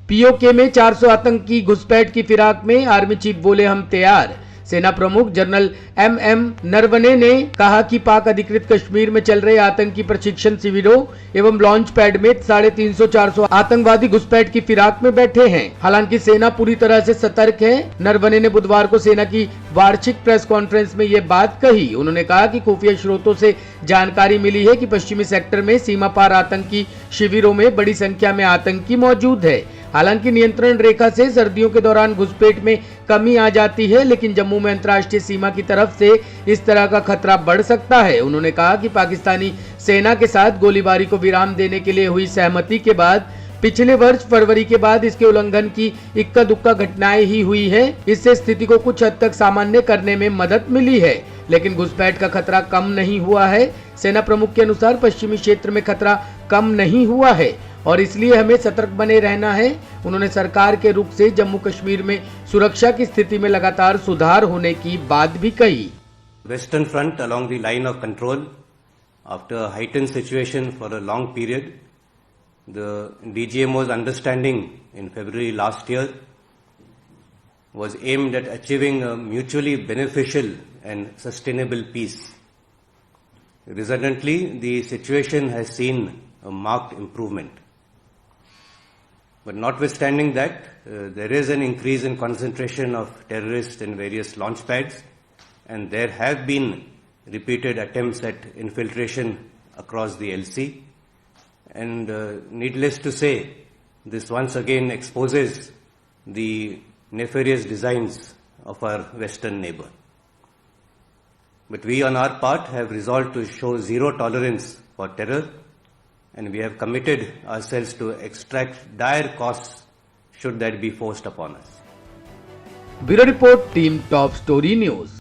PoK में 400 आतंकी घुसपैठ की फिराक में आर्मी चीफ बोले हम तैयार। सेना प्रमुख जनरल एमएम नरवणे ने कहा कि पाक अधिकृत कश्मीर में चल रहे आतंकी प्रशिक्षण शिविरों एवं लॉन्च पैड में 350-400 आतंकवादी घुसपैठ की फिराक में बैठे हैं। हालांकि सेना पूरी तरह से सतर्क है। नरवणे ने बुधवार को सेना की वार्षिक प्रेस कॉन्फ्रेंस में ये बात कही। उन्होंने कहा कि खुफिया स्रोतों से जानकारी मिली है कि पश्चिमी सेक्टर में सीमा पार आतंकी शिविरों में बड़ी संख्या में आतंकी मौजूद है। हालांकि नियंत्रण रेखा से सर्दियों के दौरान घुसपैठ में कमी आ जाती है, लेकिन जम्मू में अंतर्राष्ट्रीय सीमा की तरफ से इस तरह का खतरा बढ़ सकता है। उन्होंने कहा कि पाकिस्तानी सेना के साथ गोलीबारी को विराम देने के लिए हुई सहमति के बाद पिछले वर्ष फरवरी के बाद इसके उल्लंघन की इक्का दुक्का घटनाएं ही हुई है। इससे स्थिति को कुछ हद तक सामान्य करने में मदद मिली है, लेकिन घुसपैठ का खतरा कम नहीं हुआ है। सेना प्रमुख के अनुसार पश्चिमी क्षेत्र में खतरा कम नहीं हुआ है और इसलिए हमें सतर्क बने रहना है। उन्होंने सरकार के रुख से जम्मू कश्मीर में सुरक्षा की स्थिति में लगातार सुधार होने की बात भी कही। Western front along the line of control, after a heightened situation for a long period, the DGMO's understanding in February last year was aimed at achieving a mutually beneficial and sustainable peace. Resultantly, the situation has seen a marked improvement. But notwithstanding that, there is an increase in concentration of terrorists in various launch pads, and there have been repeated attempts at infiltration across the LC. And needless to say, this once again exposes the nefarious designs of our Western neighbor. But we on our part have resolved to show zero tolerance for terror, and we have committed ourselves to extract dire costs should that be forced upon us. Bureau report, team top story news.